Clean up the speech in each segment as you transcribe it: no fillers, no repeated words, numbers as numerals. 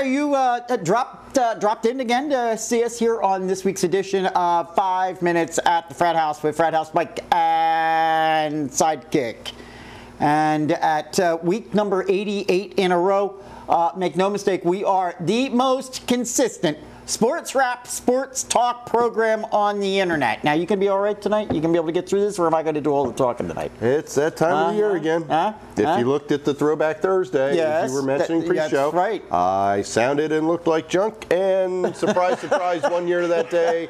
you dropped in again to see us here on this week's edition of 5 Minutes at the Frat House with Frat House Mike and Sidekick. And at week number 88 in a row, make no mistake, we are the most consistent sports rap, sports talk program on the internet. Now, you can be all right tonight? You can be able to get through this, or am I going to do all the talking tonight? It's that time of the year again. If you looked at the Throwback Thursday, as you were mentioning pre-show, right. I sounded and looked like junk, and surprise, surprise, 1 year to that day,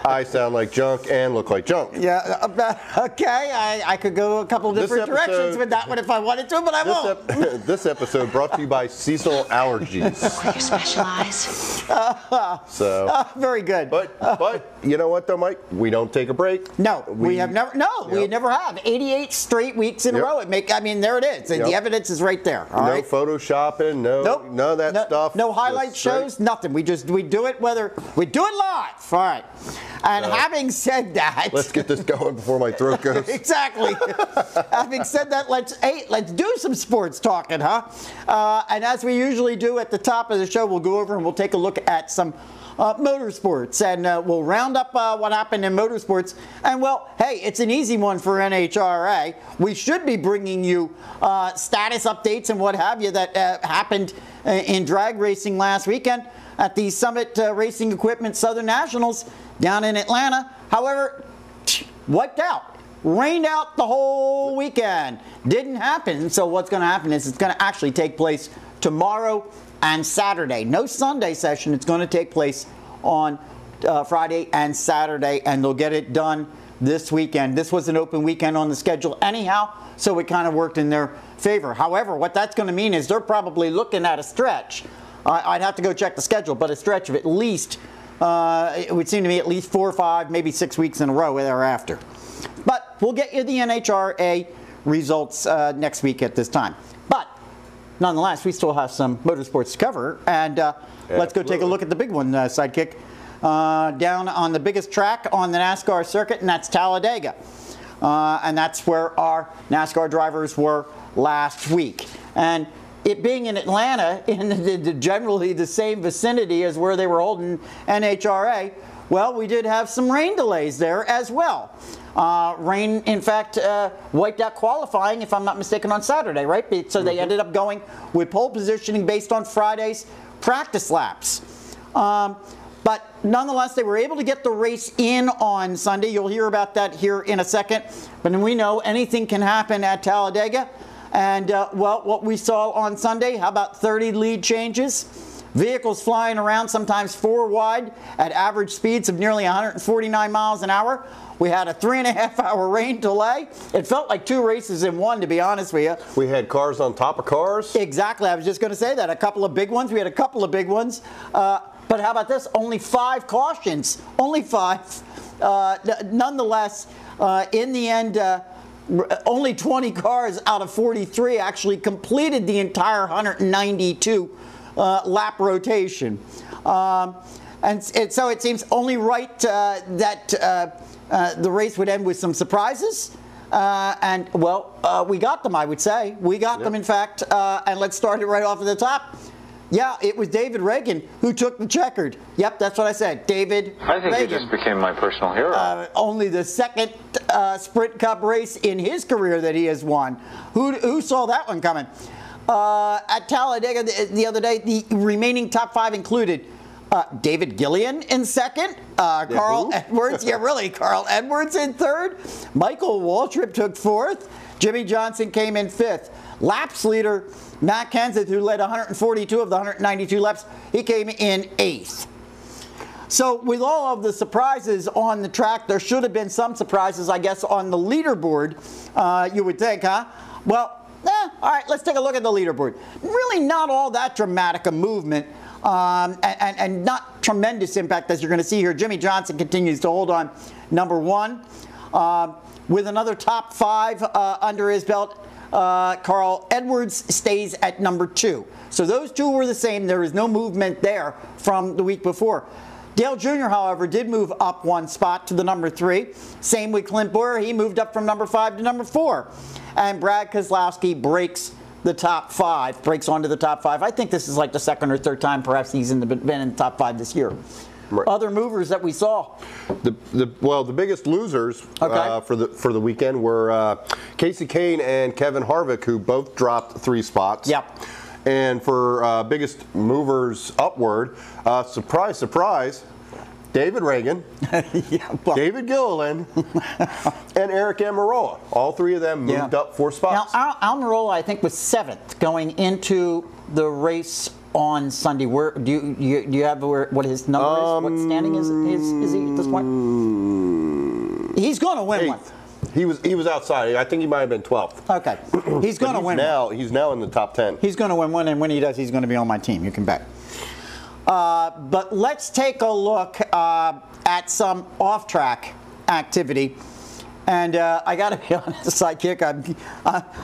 I sound like junk and look like junk. Yeah, okay, I could go a couple of different directions with that one if I wanted to, but I won't. This episode brought to you by Cecil Allergies. Where you specialize. So very good. But you know what though, Mike? We don't take a break. No, we have never. No, we never have. 88 straight weeks in a row. I mean, there it is. The evidence is right there. All right? Photoshopping. None of that stuff. No highlight shows. Nothing. We do it we do it live. All right. And having said that, let's get this going before my throat goes. Exactly. Having said that, let's do some sports talking, huh? And as we usually do at the top of the show, we'll go over and we'll take a look at some motorsports, and we'll round up what happened in motorsports. And well, hey, it's an easy one for NHRA. We should be bringing you status updates and what have you that happened in drag racing last weekend at the Summit Racing Equipment Southern Nationals down in Atlanta. However, wiped out. Rained out the whole weekend. Didn't happen. So what's going to happen is it's going to actually take place tomorrow and Saturday. No Sunday session. It's going to take place on Friday and Saturday, and they'll get it done this weekend. This was an open weekend on the schedule anyhow, so it kind of worked in their favor. However, what that's going to mean is they're probably looking at a stretch. I'd have to go check the schedule, but a stretch of at least, it would seem to me, at least 4 or 5, maybe 6 weeks in a row thereafter. But we'll get you the NHRA results next week at this time. But nonetheless, we still have some motorsports to cover, and let's go take a look at the big one, Sidekick. Down on the biggest track on the NASCAR circuit, and that's Talladega. And that's where our NASCAR drivers were last week. And it being in Atlanta, in generally the same vicinity as where they were holding NHRA, well, we did have some rain delays there as well. Rain, in fact, wiped out qualifying, if I'm not mistaken, on Saturday, right? So they ended up going with pole positioning based on Friday's practice laps. But nonetheless, they were able to get the race in on Sunday. You'll hear about that here in a second. But we know anything can happen at Talladega. And, well, what we saw on Sunday, how about 30 lead changes? Vehicles flying around, sometimes 4 wide, at average speeds of nearly 149 miles an hour. We had a 3.5-hour rain delay. It felt like 2 races in one, to be honest with you. We had cars on top of cars. Exactly. I was just going to say that. A couple of big ones. We had a couple of big ones. But how about this? Only 5 cautions. Only 5. Nonetheless, in the end, only 20 cars out of 43 actually completed the entire 192 lap rotation. And so it seems only right that the race would end with some surprises. And, well, we got them, I would say. We got them, in fact. And let's start it right off at the top. Yeah, it was David Reagan who took the checkered. Yep, that's what I said. David I think Reagan. He just became my personal hero. Only the second Sprint Cup race in his career that he has won. Who saw that one coming? At Talladega the other day, the remaining top 5 included David Gillian in second, Carl Edwards, Carl Edwards in third, Michael Waltrip took 4th, Jimmy Johnson came in 5th. Laps leader Matt Kenseth, who led 142 of the 192 laps, he came in 8th. So with all of the surprises on the track, there should have been some surprises, I guess, on the leaderboard, you would think, huh? Well, all right, let's take a look at the leaderboard. Really not all that dramatic a movement, and not tremendous impact, as you're going to see here. Jimmy Johnson continues to hold on number 1. With another top 5 under his belt, Carl Edwards stays at number 2. So those two were the same. There is no movement there from the week before. Dale Jr., however, did move up 1 spot to the number 3. Same with Clint Boyer. He moved up from number 5 to number 4. And Brad Keselowski breaks the top 5, breaks onto the top 5. I think this is like the second or third time perhaps he's been in the top 5 this year. Right. Other movers that we saw. The biggest losers for the weekend were Casey Kane and Kevin Harvick, who both dropped 3 spots. Yep. And for biggest movers upward, surprise, surprise, David Reagan, David Gilliland, and Eric Almirola. All 3 of them moved up 4 spots. Now, Almirola, I think, was 7th going into the race on Sunday. Where do you have what his number is? What standing is he at this point? He's going to win 8th. One. He was outside. I think he might have been 12th. Okay, he's going to win. He's now in the top 10. He's going to win one, and when he does, he's going to be on my team. You can bet. But let's take a look at some off-track activity. And I got to be honest, Sidekick,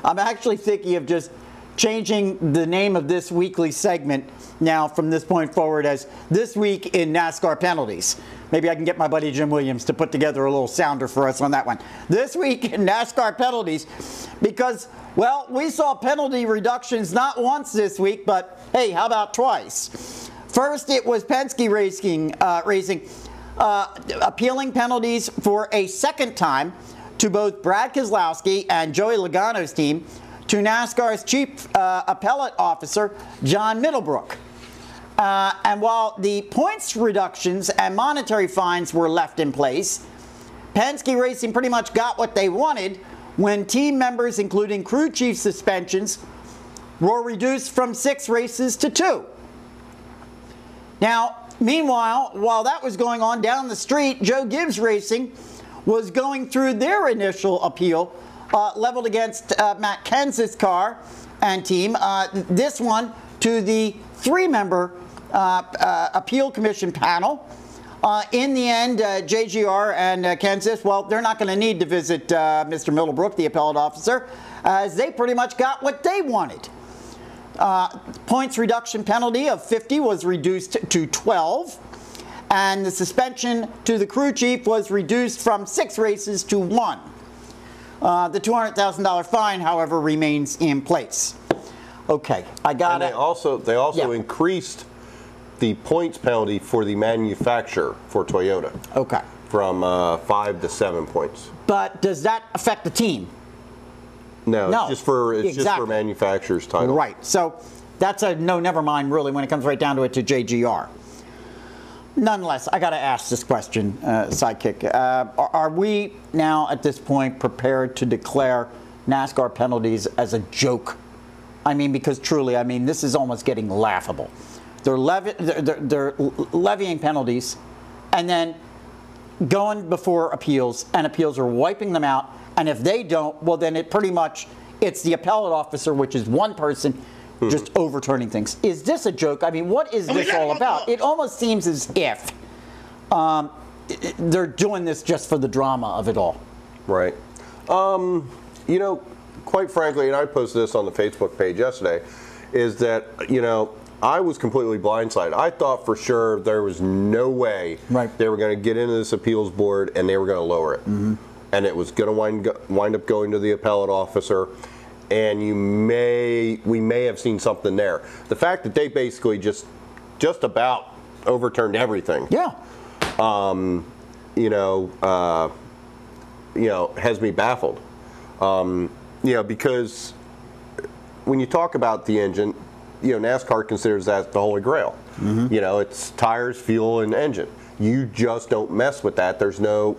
I'm actually thinking of just changing the name of this weekly segment now from this point forward as This Week in NASCAR Penalties. Maybe I can get my buddy Jim Williams to put together a little sounder for us on that one. This Week in NASCAR Penalties, because, well, we saw penalty reductions not once this week, but hey, how about twice? First, it was Penske Racing appealing penalties for a second time to both Brad Keselowski and Joey Logano's team to NASCAR's chief appellate officer, John Middlebrook. And while the points reductions and monetary fines were left in place, Penske Racing pretty much got what they wanted when team members, including crew chief suspensions, were reduced from 6 races to 2. Now, meanwhile, while that was going on down the street, Joe Gibbs Racing was going through their initial appeal leveled against Matt Kenseth's car and team. This one to the 3-member appeal commission panel. In the end, JGR and Kenseth, well, they're not going to need to visit Mr. Middlebrook, the appellate officer, as they pretty much got what they wanted. Points reduction penalty of 50 was reduced to 12, and the suspension to the crew chief was reduced from 6 races to 1. The $200,000 fine, however, remains in place. Okay, I got it. They also increased the points penalty for the manufacturer for Toyota. Okay. From 5 to 7 points. But does that affect the team? No, it's just for manufacturer's title. Right. So that's a no, never mind, really, when it comes right down to it, to JGR. Nonetheless, I got to ask this question, Sidekick. Are we now at this point prepared to declare NASCAR penalties as a joke? I mean, because truly, I mean, this is almost getting laughable. They're levying penalties and then going before appeals, and appeals are wiping them out. And if they don't, well, then it's the appellate officer, which is one person, just overturning things. Is this a joke? I mean, what is this all about? It almost seems as if they're doing this just for the drama of it all. Right. You know, quite frankly, and I posted this on the Facebook page yesterday, is that, you know, I was completely blindsided. I thought for sure there was no way they were going to get into this appeals board and they were going to lower it. And it was going to wind up going to the appellate officer, and we may have seen something there. The fact that they basically just about overturned everything. Yeah. Has me baffled. Because when you talk about the engine, NASCAR considers that the holy grail. It's tires, fuel, and engine. You just don't mess with that. There's no,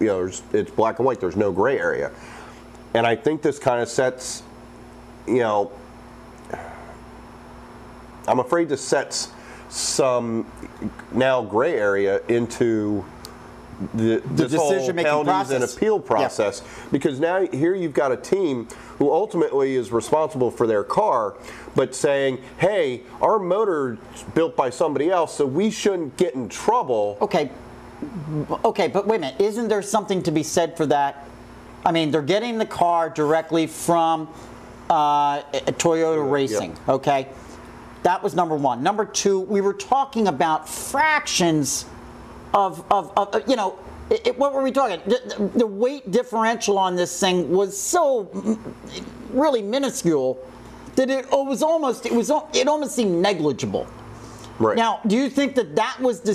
it's black and white. There's no gray area. And I think this kind of sets, I'm afraid this sets some now gray area into the decision-making process and appeal process, because now here you've got a team who ultimately is responsible for their car, but saying, hey, our motor's built by somebody else, so we shouldn't get in trouble. Okay, but wait a minute. Isn't there something to be said for that? I mean, they're getting the car directly from Toyota Racing, okay? That was number one. Number two, we were talking about fractions of what were we talking? The weight differential on this thing was so really minuscule that it almost seemed negligible. Right. Now, do you think that was the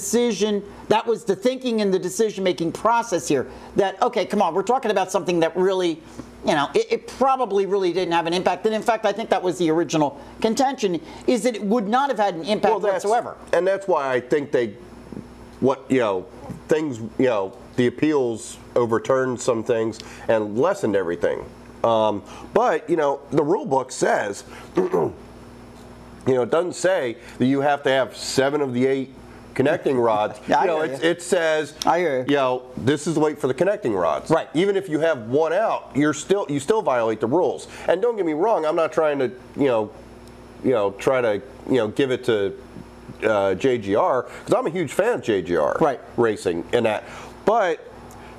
thinking in the decision-making process here? That, okay, come on, we're talking about something that really, it probably really didn't have an impact. And in fact, I think that was the original contention, is that it would not have had an impact whatsoever. And that's why I think the appeals overturned some things and lessened everything. But, the rule book says, it doesn't say that you have to have 7 of the 8 connecting rods. It says, this is the weight for the connecting rods. Right. Even if you have one out, you still violate the rules. And don't get me wrong, I'm not trying to, give it to JGR, because I'm a huge fan of JGR racing and that. But,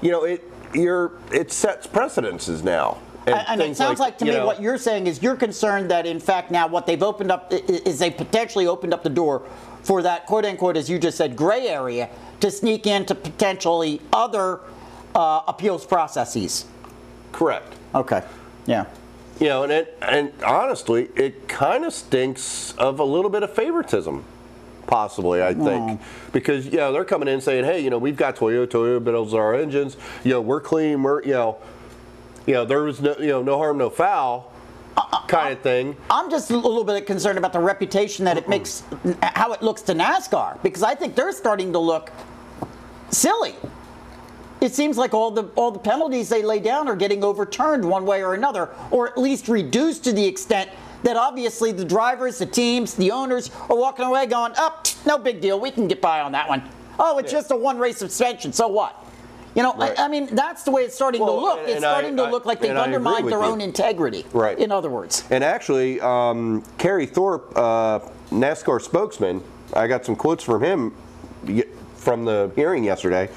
it sets precedences now. And it sounds like to me what you're saying is you're concerned that, in fact, now what they've opened up is they potentially opened up the door for that, quote-unquote, as you just said, gray area to sneak into potentially other appeals processes. Correct. Okay. Yeah. And honestly, it kind of stinks of a little bit of favoritism, possibly, I think. Because, they're coming in saying, hey, we've got Toyota builds our engines, we're clean, there was no harm, no foul kind of thing. I'm just a little bit concerned about the reputation that it makes, how it looks to NASCAR, because I think they're starting to look silly. It seems like all the penalties they lay down are getting overturned one way or another, or at least reduced to the extent that obviously the drivers, the teams, the owners are walking away going, no big deal, we can get by on that one. Oh, it's just a one-race suspension, so what? Right. I mean, that's the way it's starting to look. It's starting to look like they've undermined their own integrity, in other words. And actually, Kerry Thorpe, NASCAR spokesman, I got some quotes from him from the hearing yesterday.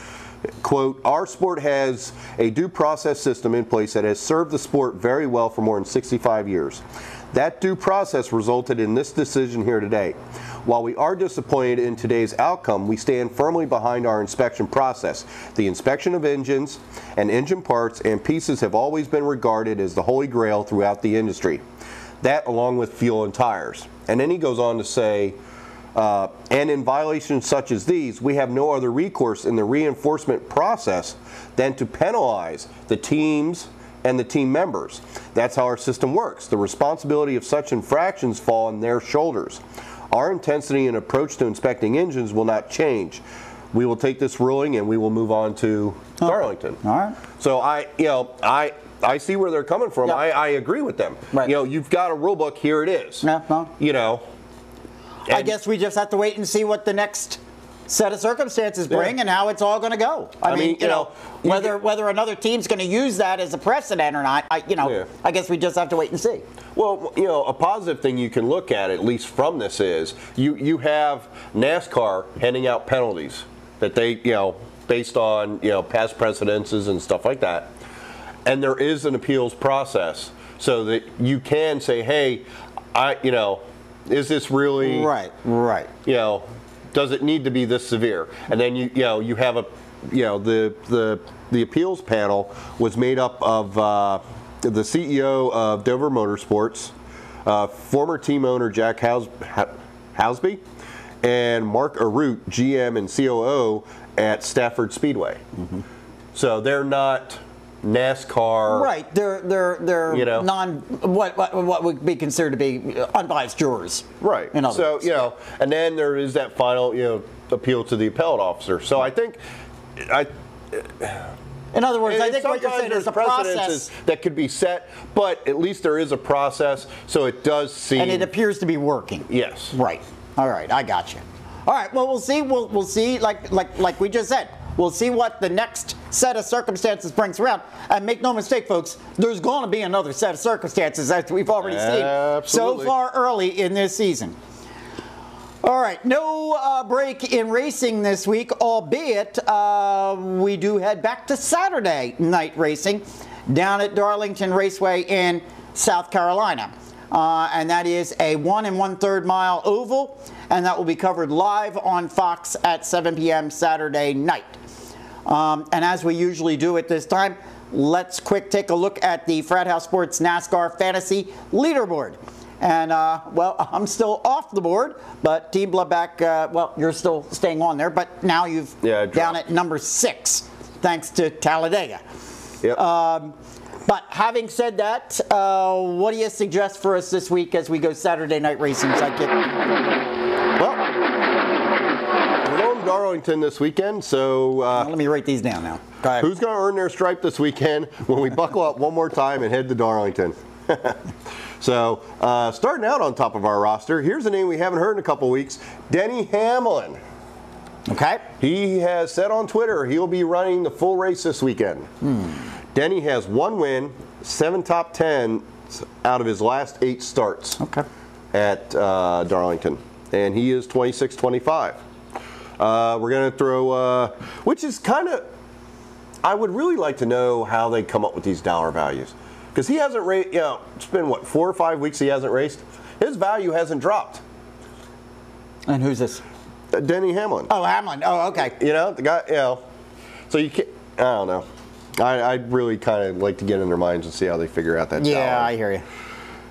Quote, our sport has a due process system in place that has served the sport very well for more than 65 years. That due process resulted in this decision here today. While we are disappointed in today's outcome, we stand firmly behind our inspection process. The inspection of engines and engine parts and pieces have always been regarded as the holy grail throughout the industry. That along with fuel and tires. And then he goes on to say, and in violations such as these, we have no other recourse in the reinforcement process than to penalize the teams and the team members. That's how our system works. The responsibility of such infractions fall on their shoulders. Our intensity and approach to inspecting engines will not change. We will take this ruling and we will move on to Darlington. All right. So I see where they're coming from. I agree with them. Right. You've got a rule book, here it is. I guess we just have to wait and see what the next set of circumstances bring and how it's all going to go. I mean, whether another team's going to use that as a precedent or not, I guess we just have to wait and see. Well, a positive thing you can look at least from this is you have NASCAR handing out penalties that they, based on, past precedences and stuff like that. And there is an appeals process so that you can say, hey, is this really right? Does it need to be this severe? And then you have the appeals panel was made up of the CEO of Dover Motorsports, former team owner Jack Housby, and Mark Arute, GM and COO at Stafford Speedway. Mm-hmm. So they're not NASCAR. Right. They're what would be considered to be unbiased jurors. Right. So and then there is that final appeal to the appellate officer. So I think in other words, I think what you're saying is a process that could be set, but at least there is a process, so it does seem. And it appears to be working. Yes. Right. All right. I got you. All right. Well, we'll see. We'll see. Like we just said, we'll see what the next set of circumstances brings around. And make no mistake, folks, there's going to be another set of circumstances that we've already seen so far early in this season. All right, no break in racing this week, albeit we do head back to Saturday night racing down at Darlington Raceway in South Carolina. And that is a 1 1/3 mile oval, and that will be covered live on Fox at 7 p.m. Saturday night. And as we usually do at this time, let's take a look at the Frat House Sports NASCAR Fantasy Leaderboard. And, well, I'm still off the board, but Team Bloodback, well, you're still staying on there, but now you've down at number 6, thanks to Talladega. Yep. But having said that, what do you suggest for us this week as we go Saturday night racing, Sidekick? Well, we're going to Darlington this weekend, so... let me write these down now. Go ahead. Who's going to earn their stripe this weekend when we buckle up one more time and head to Darlington? So, starting out on top of our roster, here's a name we haven't heard in a couple weeks, Denny Hamlin. Okay. He has said on Twitter he'll be running the full race this weekend. Denny has 1 win, 7 top 10s out of his last 8 starts at Darlington. And he is 26-25. We're going to throw, which is kind of, I would really like to know how they come up with these dollar values. Because he hasn't raced, it's been, what, 4 or 5 weeks he hasn't raced? His value hasn't dropped. And who's this? Denny Hamlin. Oh, Hamlin. Oh, okay. The guy, so you can't, I don't know. I'd really kind of like to get in their minds and see how they figure out that. Yeah, I hear you.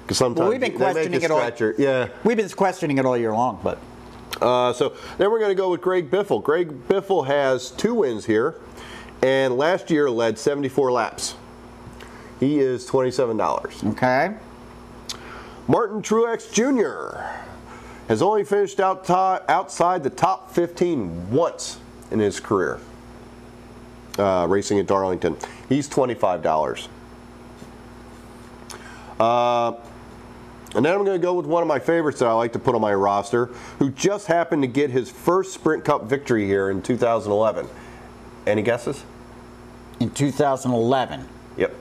Because sometimes we've been questioning it all. We've been questioning it all year long, but. So then we're going to go with Greg Biffle. Greg Biffle has 2 wins here, and last year led 74 laps. He is $27. Okay. Martin Truex Jr. has only finished outside the top 15 once in his career. Racing at Darlington. He's $25. And then I'm going to go with one of my favorites that I like to put on my roster, who just happened to get his first Sprint Cup victory here in 2011. Any guesses? In 2011? Yep.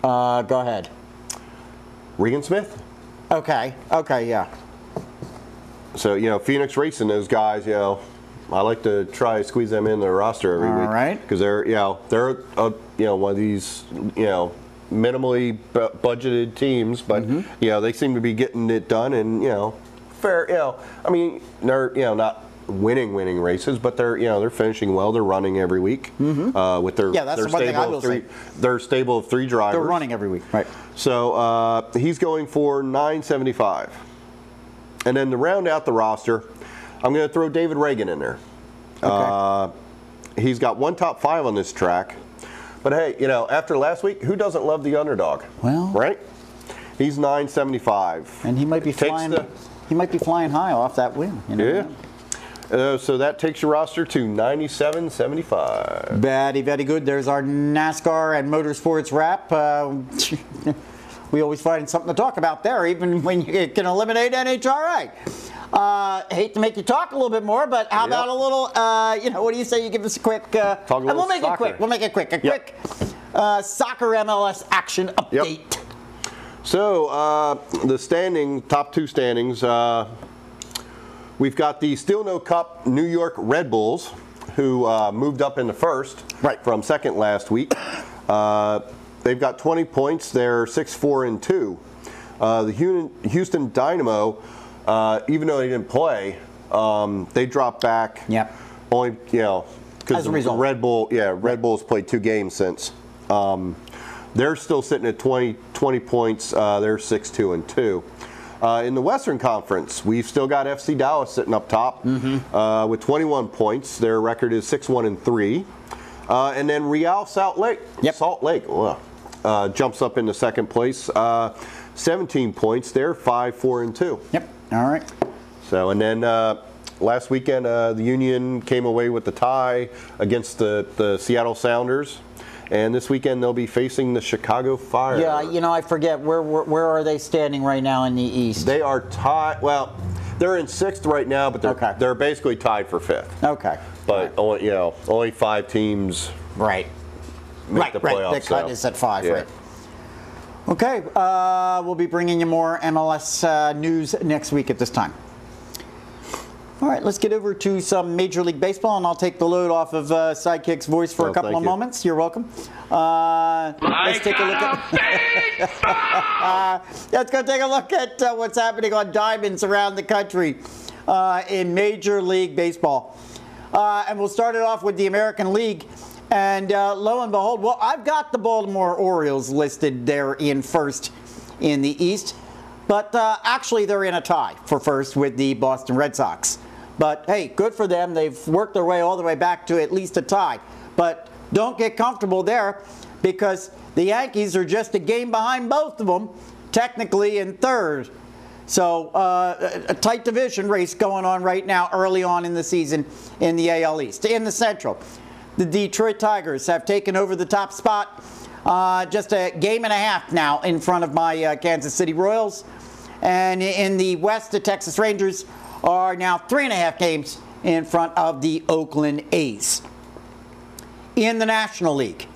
Go ahead. Regan Smith. Okay, yeah. So, Phoenix Racing, those guys, I like to try to squeeze them in the roster every week. All right. Because they're one of these, minimally budgeted teams, but they seem to be getting it done, and fair. I mean, they're not winning races, but they're finishing well. They're running every week with their that's the one thing I will say. Their stable of 3 drivers. They're running every week, right? So he's going for $975, and then to round out the roster, I'm going to throw David Reagan in there. Okay. He's got 1 top 5 on this track. But hey, after last week, who doesn't love the underdog? Well, right? He's $975. And he might be flying. He might be flying high off that win. Yeah. So that takes your roster to $97.75. Very good. There's our NASCAR and motorsports wrap. We always find something to talk about there, even when you can eliminate NHRA. Hate to make you talk a little bit more, but how about a little, what do you say you give us a quick, talk a little we'll make soccer. it quick. We'll make it quick. A quick soccer MLS action update. Yep. So the top 2 standings, we've got the Still No Cup New York Red Bulls, who moved up into first from second last week. They've got 20 points. They're 6-4-2. The Houston Dynamo, even though they didn't play, they dropped back. Yep. Only, because Red Bull's played 2 games since. They're still sitting at 20 points. They're 6-2-2. In the Western Conference, we've still got FC Dallas sitting up top with 21 points. Their record is 6-1-3. And then Real Salt Lake. Jumps up into second place. 17 points. They're 5-4-2. Yep. All right. So, and then last weekend, the Union came away with the tie against the Seattle Sounders. And this weekend, they'll be facing the Chicago Fire. Yeah, I forget. Where are they standing right now in the East? They are tied. Well, they're in 6th right now, but they're basically tied for 5th. Okay. But only 5 teams. Make the playoffs. The cut is at 5, yeah. right? Okay, we'll be bringing you more MLS news next week at this time. All right, let's get over to some Major League Baseball, and I'll take the load off of Sidekick's voice for a couple of moments. You're welcome. Let's take a look at. Let's go take a look at what's happening on diamonds around the country in Major League Baseball, and we'll start it off with the American League. And lo and behold, well, I've got the Baltimore Orioles listed there in first in the East. But actually, they're in a tie for first with the Boston Red Sox. But hey, good for them. They've worked their way all the way back to at least a tie. But don't get comfortable there, because the Yankees are just a game behind both of them, technically in third. So a tight division race going on right now early on in the season in the AL East. In the Central, the Detroit Tigers have taken over the top spot, just a game and a half now in front of my Kansas City Royals. And in the West, the Texas Rangers are now 3.5 games in front of the Oakland A's. In the National League,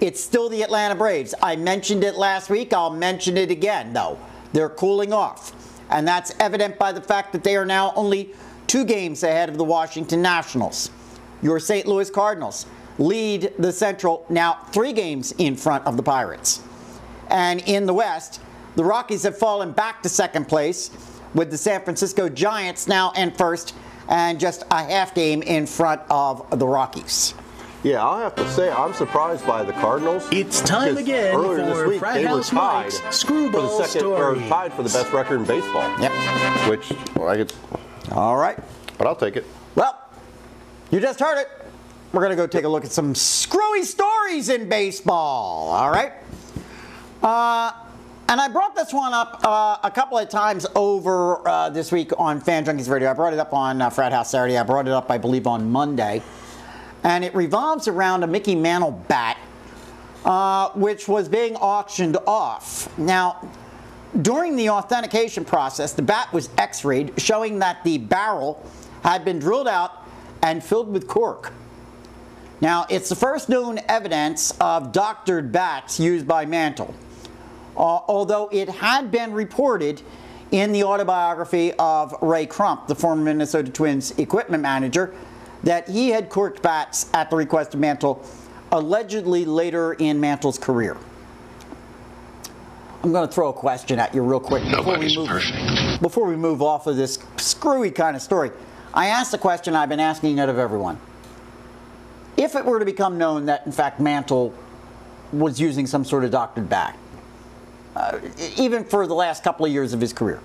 it's still the Atlanta Braves. I mentioned it last week. I'll mention it again, though. They're cooling off. And that's evident by the fact that they are now only 2 games ahead of the Washington Nationals. Your St. Louis Cardinals lead the Central, now 3 games in front of the Pirates. And in the West, the Rockies have fallen back to second place, with the San Francisco Giants now in first and just a half game in front of the Rockies. Yeah, I'll have to say, I'm surprised by the Cardinals. It's time again for Frat House Mike's Screwball Story. Tied for the best record in baseball. Yep. Which, well, I could. All right. But I'll take it. Well, you just heard it. We're going to go take a look at some screwy stories in baseball. All right. And I brought this one up a couple of times over this week on Fan Junkies Radio. I brought it up on Frat House Saturday. I brought it up, I believe, on Monday. And it revolves around a Mickey Mantle bat, which was being auctioned off. Now, during the authentication process, the bat was x-rayed, showing that the barrel had been drilled out and filled with cork. Now, it's the first known evidence of doctored bats used by Mantle, although it had been reported in the autobiography of Ray Crump, the former Minnesota Twins equipment manager, that he had corked bats at the request of Mantle, allegedly later in Mantle's career. I'm going to throw a question at you real quick before we move off of this screwy kind of story. I asked the question I've been asking out of everyone. If it were to become known that, in fact, Mantle was using some sort of doctored bat, even for the last couple of years of his career,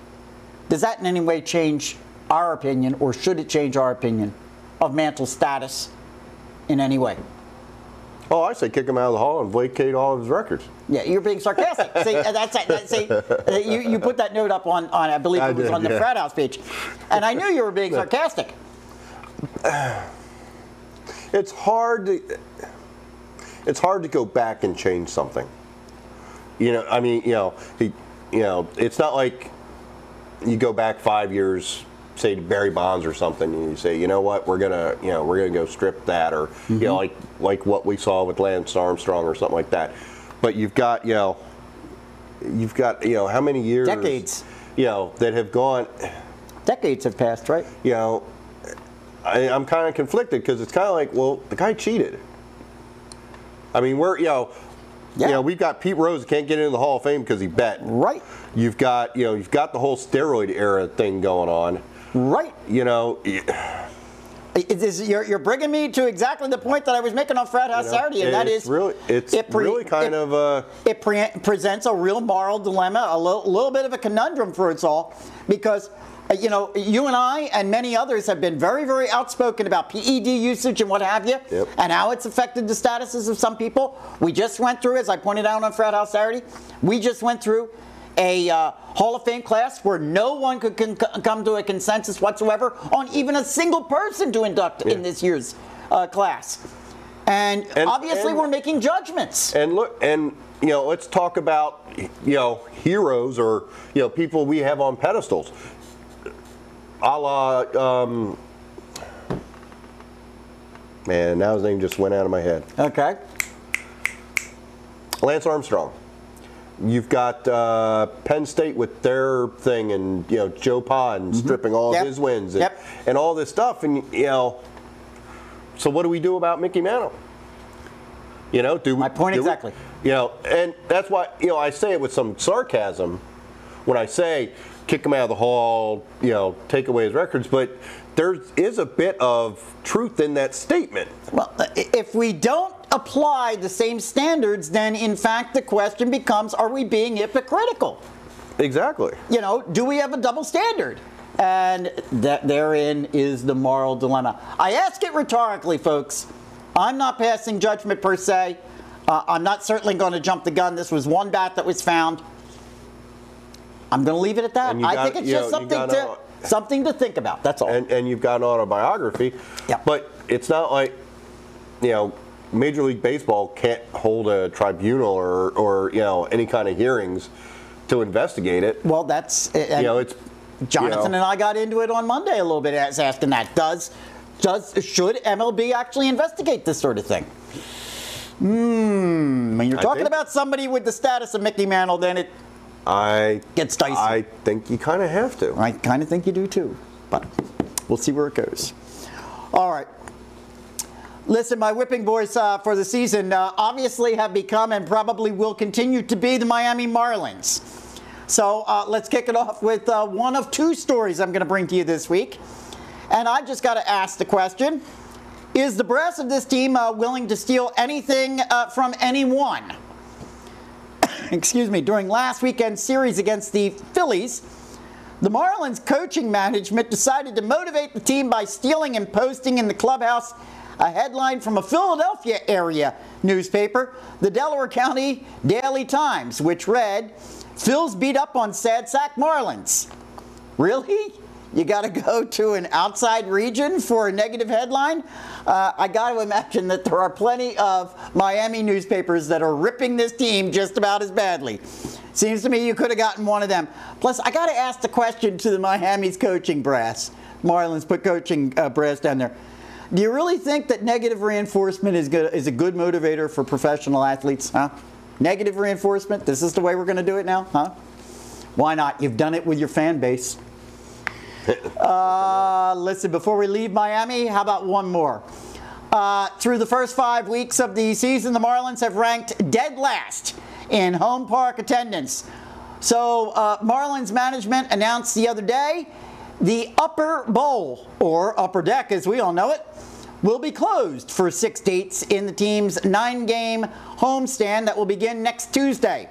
does that in any way change our opinion, or should it change our opinion of Mantle's status in any way? Oh, I say kick him out of the hall and vacate all of his records. Yeah, you're being sarcastic. You put that note up on I believe it was on the Frat House page, and I knew you were being sarcastic. It's hard to go back and change something. You know, I mean, it's not like you go back 5 years, say to Barry Bonds or something, and you say, you know what, we're gonna go strip that, or like what we saw with Lance Armstrong or something like that. But you've got how many years? Decades. That have gone. Decades have passed, right? I'm kind of conflicted, because it's kind of like, well, the guy cheated. I mean, we've got Pete Rose who can't get into the Hall of Fame because he bet. Right. You've got the whole steroid era thing going on. Right. You're bringing me to exactly the point that I was making on Frat House Saturday, and that is it presents a real moral dilemma, a little bit of a conundrum for us all, because you and I and many others have been very, very outspoken about PED usage and what have you, and how it's affected the statuses of some people. We just went through, as I pointed out on Frat House Saturday, a Hall of Fame class where no one could come to a consensus whatsoever on even a single person to induct in this year's class. And obviously we're making judgments. And look, let's talk about, heroes or, people we have on pedestals. A la, man, now his name just went out of my head. Okay. Lance Armstrong. You've got Penn State with their thing, and Joe Podden stripping all of his wins, and all this stuff, and so what do we do about Mickey Mantle? My point exactly. And that's why I say it with some sarcasm when I say kick him out of the hall, take away his records, but there is a bit of truth in that statement. Well, if we don't apply the same standards, then in fact the question becomes, are we being hypocritical? Exactly. You know, do we have a double standard? And therein is the moral dilemma. I ask it rhetorically, folks. I'm not passing judgment per se. I'm not certainly going to jump the gun. This was one bat that was found. I'm going to leave it at that. I think it's just something to think about. That's all. And you've got an autobiography. Yeah. But it's not like, Major League Baseball can't hold a tribunal or any kind of hearings to investigate it. Well, that's it's Jonathan and I got into it on Monday a little bit, asking that should MLB actually investigate this sort of thing? When you're talking about somebody with the status of Mickey Mantle, then it gets dicey. I think you kind of have to. I kind of think you do too, but we'll see where it goes. All right. Listen, my whipping boys for the season obviously have become and probably will continue to be the Miami Marlins. So let's kick it off with one of two stories I'm going to bring to you this week. And I just got to ask the question, is the brass of this team willing to steal anything from anyone? Excuse me. During last weekend's series against the Phillies, the Marlins coaching management decided to motivate the team by stealing and posting in the clubhouse a headline from a Philadelphia area newspaper, the Delaware County Daily Times, which read, "Phil's beat up on sad sack Marlins." Really? You got to go to an outside region for a negative headline? I got to imagine that there are plenty of Miami newspapers that are ripping this team just about as badly. Seems to me you could have gotten one of them. Plus, I got to ask the question to the Miami's coaching brass. Marlins put coaching brass down there. Do you really think that negative reinforcement is a good motivator for professional athletes? Huh? Negative reinforcement? This is the way we're going to do it now? Huh? Why not? You've done it with your fan base. Listen, before we leave Miami, how about one more? Through the first 5 weeks of the season, the Marlins have ranked dead last in home park attendance. So Marlins management announced the other day the Upper Bowl, or Upper Deck as we all know it, will be closed for 6 dates in the team's 9-game homestand that will begin next Tuesday.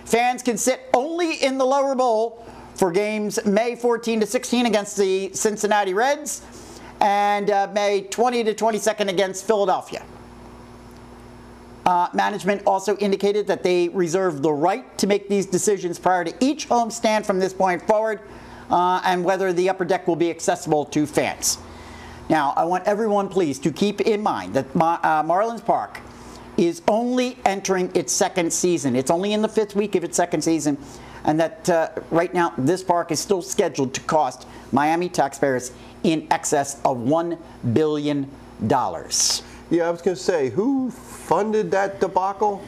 Fans can sit only in the lower bowl for games May 14 to 16 against the Cincinnati Reds and May 20 to 22nd against Philadelphia. Management also indicated that they reserve the right to make these decisions prior to each homestand from this point forward, and whether the upper deck will be accessible to fans. Now, I want everyone, please, to keep in mind that Marlins Park is only entering its second season. It's only in the 5th week of its second season, and that right now this park is still scheduled to cost Miami taxpayers in excess of $1 billion. Yeah, I was going to say, who funded that debacle?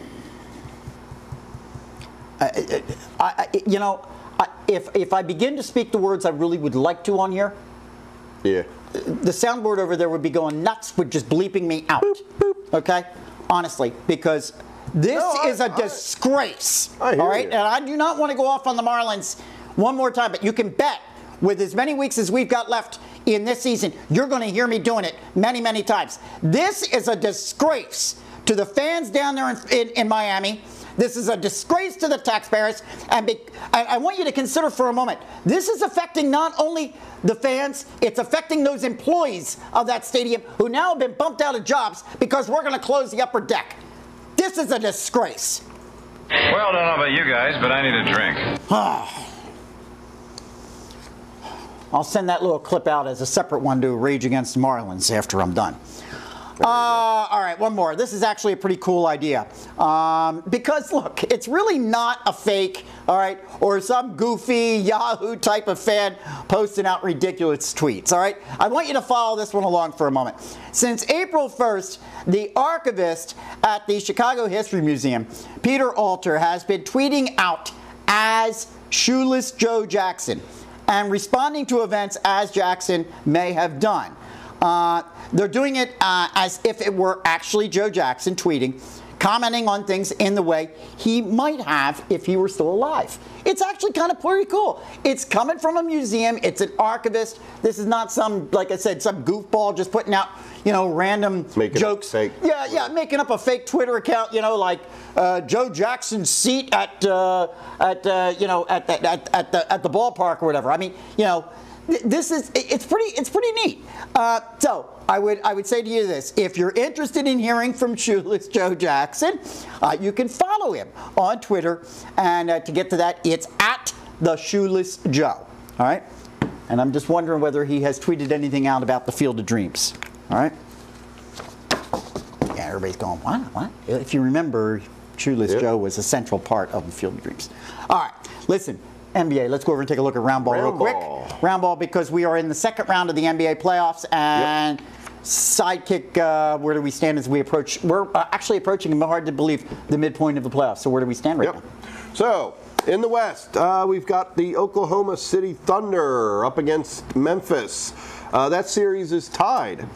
If I begin to speak the words I really would like to on here, yeah, the soundboard over there would be going nuts with just bleeping me out. Boop, boop. Okay? Honestly, because this is a disgrace. I hear all right? you. And I do not want to go off on the Marlins one more time, but you can bet with as many weeks as we've got left in this season, you're going to hear me doing it many, many times. This is a disgrace to the fans down there in Miami. This is a disgrace to the taxpayers, and I want you to consider for a moment, this is affecting not only the fans, it's affecting those employees of that stadium who now have been bumped out of jobs because we're going to close the upper deck. This is a disgrace. Well, I don't know about you guys, but I need a drink. I'll send that little clip out as a separate one to Rage Against the Marlins after I'm done. All right, one more. This is actually a pretty cool idea. Because, look, it's really not a fake, all right, or some goofy Yahoo type of fan posting out ridiculous tweets, all right? I want you to follow this one along for a moment. Since April 1st, the archivist at the Chicago History Museum, Peter Alter, has been tweeting out as Shoeless Joe Jackson and responding to events as Jackson may have done. They're doing it as if it were actually Joe Jackson tweeting, commenting on things in the way he might have if he were still alive. It's actually kind of pretty cool. It's coming from a museum. It's an archivist. This is not some, like I said, some goofball just putting out, random jokes. Fake. Yeah, making up a fake Twitter account, like Joe Jackson's seat at the ballpark or whatever. I mean, it's pretty neat. So I would say to you this: if you're interested in hearing from Shoeless Joe Jackson, you can follow him on Twitter, and to get to that, it's at the Shoeless Joe. All right, and I'm just wondering whether he has tweeted anything out about the Field of Dreams. All right. Yeah, everybody's going, what? If you remember, Shoeless Joe was a central part of the Field of Dreams. All right, listen. NBA, let's go over and take a look at round ball real quick. Round ball, because we are in the second round of the NBA playoffs, and Sidekick, where do we stand as we approach? We're actually approaching, hard to believe, the midpoint of the playoffs. So where do we stand right now? So, in the West, we've got the Oklahoma City Thunder up against Memphis. That series is tied.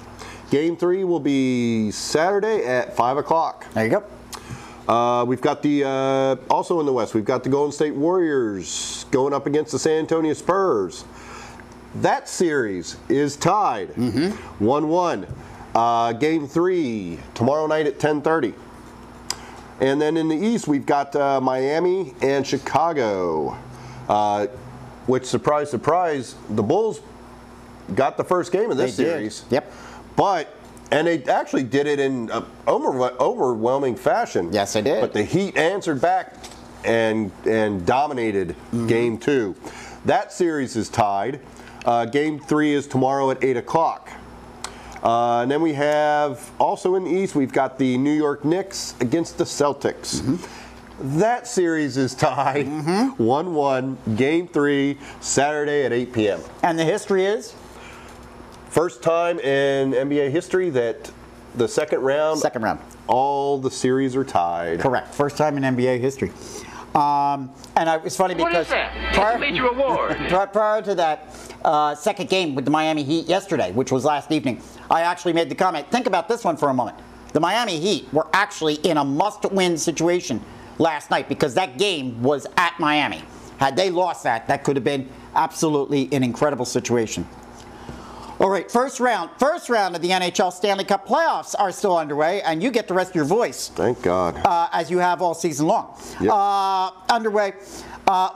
Game 3 will be Saturday at 5 o'clock. There you go. We've got the, also in the West, we've got the Golden State Warriors going up against the San Antonio Spurs. That series is tied 1-1. Game 3 tomorrow night at 10:30. And then in the East, we've got Miami and Chicago, which, surprise, surprise, the Bulls got the first game of this series. Yep. And they actually did it in overwhelming fashion. Yes, they did. But the Heat answered back and dominated Game 2. That series is tied. Game 3 is tomorrow at 8 o'clock. And then we have, also in the East, we've got the New York Knicks against the Celtics. That series is tied 1-1, Game 3, Saturday at 8 p.m. And the history is? First time in NBA history that the second round, all the series are tied. Correct. First time in NBA history. And it's funny because what is that? It's a major award. Prior to that second game with the Miami Heat yesterday, which was last evening, I actually made the comment, think about this one for a moment. The Miami Heat were actually in a must-win situation last night because that game was at Miami. Had they lost that could have been absolutely an incredible situation. All right, first round of the NHL Stanley Cup playoffs are still underway, and you get to rest your voice. Thank God. As you have all season long. Yep. Underway.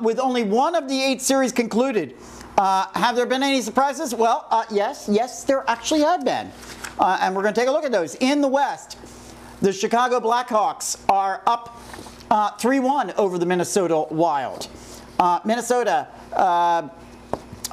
With only one of the 8 series concluded, have there been any surprises? Well, yes, there actually have been. And we're going to take a look at those. In the West, the Chicago Blackhawks are up 3-1 over the Minnesota Wild. Minnesota,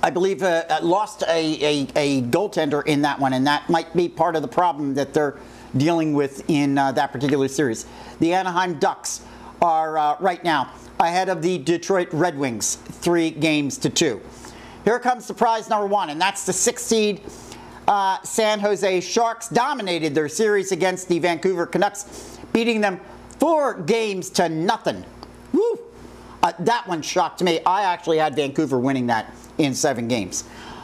I believe, lost a goaltender in that one, and that might be part of the problem that they're dealing with in that particular series. The Anaheim Ducks are right now ahead of the Detroit Red Wings, 3-2. Here comes surprise number 1, and that's the 6th seed San Jose Sharks. Dominated their series against the Vancouver Canucks, beating them 4-0. Woo! That one shocked me. I actually had Vancouver winning that in 7 games.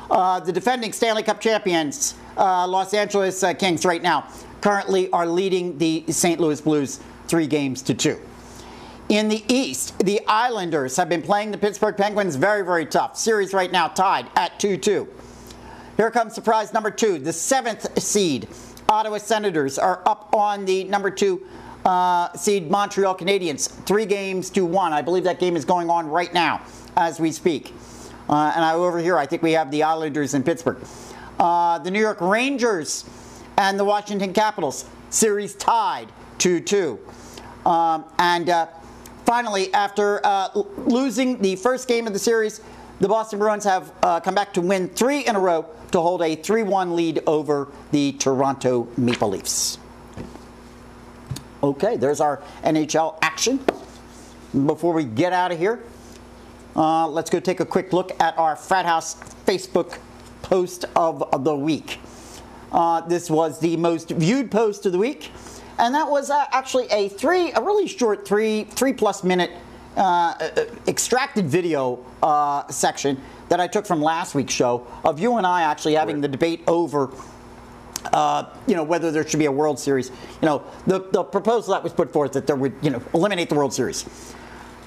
The defending Stanley Cup champions, Los Angeles Kings, right now, currently are leading the St. Louis Blues 3-2. In the East, the Islanders have been playing the Pittsburgh Penguins very, very tough. Series right now tied at 2-2. Here comes surprise number 2. The 7th seed Ottawa Senators are up on the number 2 seed Montreal Canadiens, 3-1. I believe that game is going on right now as we speak. And over here, I think we have the Islanders in Pittsburgh. The New York Rangers and the Washington Capitals, series tied 2-2. Finally, after losing the first game of the series, the Boston Bruins have come back to win 3 in a row to hold a 3-1 lead over the Toronto Maple Leafs. Okay, there's our NHL action. Before we get out of here, let's go take a quick look at our Frat House Facebook post of the week. This was the most viewed post of the week, and that was actually a really short 3+ minute extracted video section that I took from last week's show of you and I actually having the debate over whether there should be a World Series. The proposal that was put forth that there would, eliminate the World Series.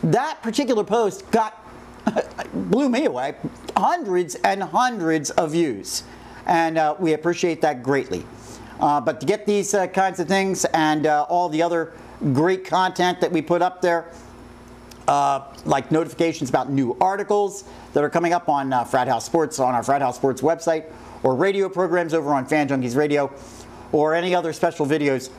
That particular post blew me away. Hundreds and hundreds of views. And we appreciate that greatly. But to get these kinds of things and all the other great content that we put up there, like notifications about new articles that are coming up on Frat House Sports, on our Frat House Sports website, or radio programs over on Fan Junkies Radio, or any other special videos,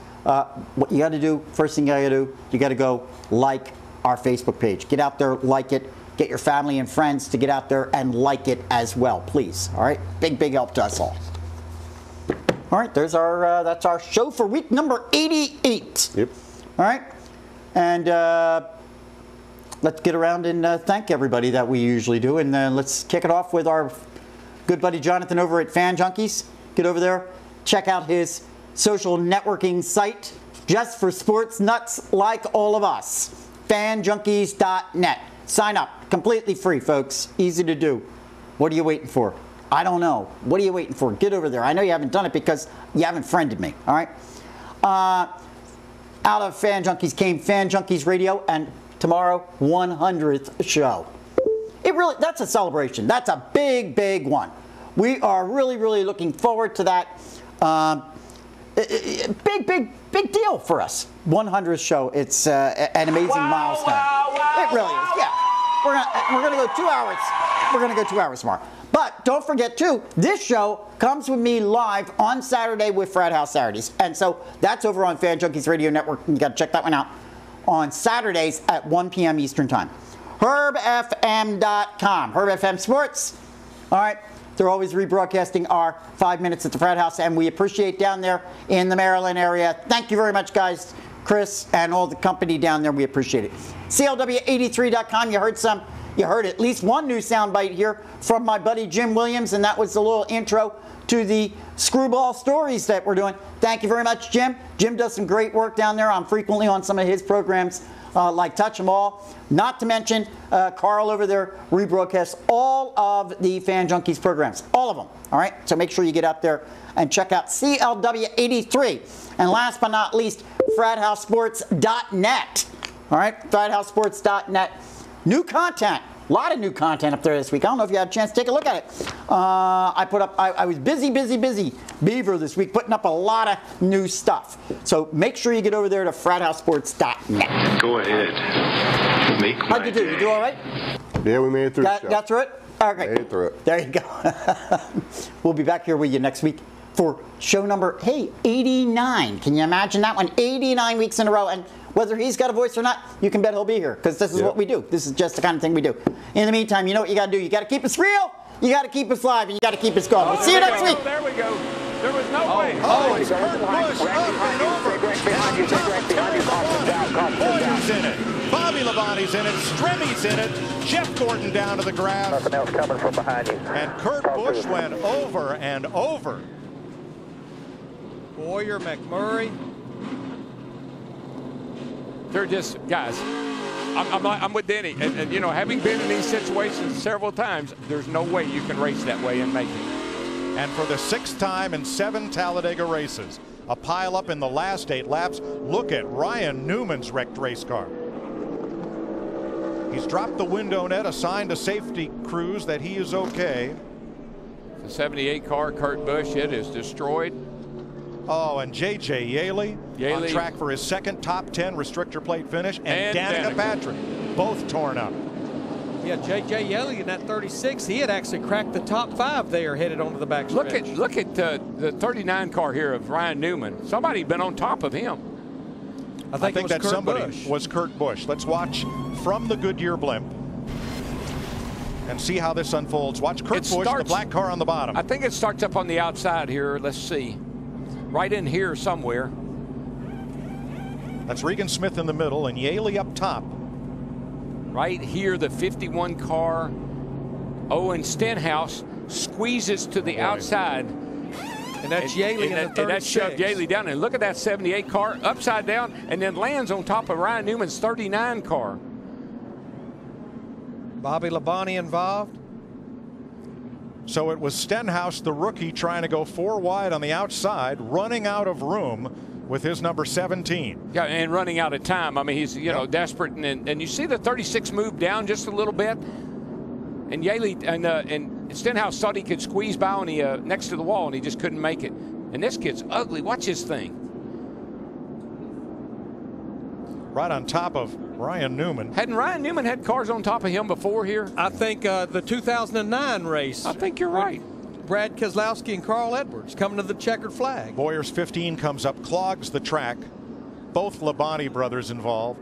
what you got to do, first thing you got to do, you got to go like our Facebook page. Get out there, like it. Get your family and friends to get out there and like it as well, please. All right? Big, big help to us all. All right, there's our that's our show for week number 88. Yep. All right? And let's get around and thank everybody that we usually do. And let's kick it off with our good buddy Jonathan over at Fan Junkies. Get over there, check out his social networking site just for sports nuts like all of us. FanJunkies.net. Sign up. Completely free, folks. Easy to do. What are you waiting for? I don't know. What are you waiting for? Get over there. I know you haven't done it because you haven't friended me. All right? Out of Fan Junkies came Fan Junkies Radio, and tomorrow, 100th show. That's a celebration. That's a big, big one. We are really, really looking forward to that. Big deal for us. 100th show. It's an amazing milestone. It really is. Yeah. We're gonna go 2 hours. We're gonna go 2 hours tomorrow. But don't forget too, this show comes with me live on Saturday with Frat House Saturdays, and so that's over on Fan Junkies Radio Network. You got to check that one out on Saturdays at 1 p.m. Eastern Time. HerbFM.com. Herb FM Sports. All right. They're always rebroadcasting our 5 minutes at the Frat House, and we appreciate down there in the Maryland area. Thank you very much, guys. Chris and all the company down there, we appreciate it. CLW83.com. You heard at least one new soundbite here from my buddy Jim Williams, and that was the little intro to the screwball stories that we're doing. Thank you very much, Jim. Jim does some great work down there. I'm frequently on some of his programs, like Touch 'em All. Not to mention, Carl over there rebroadcasts all of the Fan Junkies programs. All of them. All right? So make sure you get out there and check out CLW83. And last but not least, FratHouseSports.net. All right? FratHouseSports.net. New content. A lot of new content up there this week. I don't know if you had a chance to take a look at it. I was busy beaver this week, putting up a lot of new stuff. So make sure you get over there to FratHouseSports.net. Go ahead. Make my How'd you do? You do all right? Yeah, we made it through. Got through it? Okay. Made it through it. There you go. We'll be back here with you next week for show number, 89. Can you imagine that one? 89 weeks in a row. And whether he's got a voice or not, you can bet he'll be here, because this is what we do. This is just the kind of thing we do. In the meantime, you know what you got to do. You got to keep us real, you got to keep us live, and you got to keep us going. We'll see you next week. There we go. There was no way. It's Kurt Busch up and over. Boyer's in it. Bobby Labonte's in it. Stremmy's in it. Jeff Gordon down to the grass. Nothing else coming from behind you. And Kurt Busch went over and over. Boyer, McMurray. They're just, guys, I'm with Denny. And, you know, having been in these situations several times, there's no way you can race that way and make it. And for the 6th time in 7 Talladega races, a pileup in the last 8 laps. Look at Ryan Newman's wrecked race car. He's dropped the window net, assigned a safety crews that he is okay. The 78 car, Kurt Busch, it is destroyed. Oh, and J.J. Yaley on track for his 2nd top 10 restrictor plate finish, and Danica Patrick, both torn up. Yeah, J.J. Yaley in that 36, he had actually cracked the top 5 there, headed onto the back stretch. Look at the 39 car here of Ryan Newman. Somebody been on top of him. I think that Kurt somebody Busch. was Kurt Busch. Let's watch from the Goodyear blimp and see how this unfolds. Watch Kurt Busch, the black car on the bottom. I think it starts up on the outside here. Let's see. Right in here somewhere. That's Regan Smith in the middle and Yaley up top. Right here, the 51 car. Owen Stenhouse squeezes to the outside. And that's Yaley in the 36. And that shoved Yaley down. And look at that 78 car upside down and then lands on top of Ryan Newman's 39 car. Bobby Labonte involved. So it was Stenhouse, the rookie, trying to go 4 wide on the outside, running out of room with his number 17. Yeah, and running out of time. I mean, he's desperate, and you see the 36 move down just a little bit, and Yaley and Stenhouse thought he could squeeze by on the next to the wall, and he just couldn't make it. And this kid's ugly. Watch his thing. Right on top of Ryan Newman. Hadn't Ryan Newman had cars on top of him before here? I think the 2009 race. I think you're right. Brad Keselowski and Carl Edwards coming to the checkered flag. Boyer's 15 comes up, clogs the track. Both Labonte brothers involved.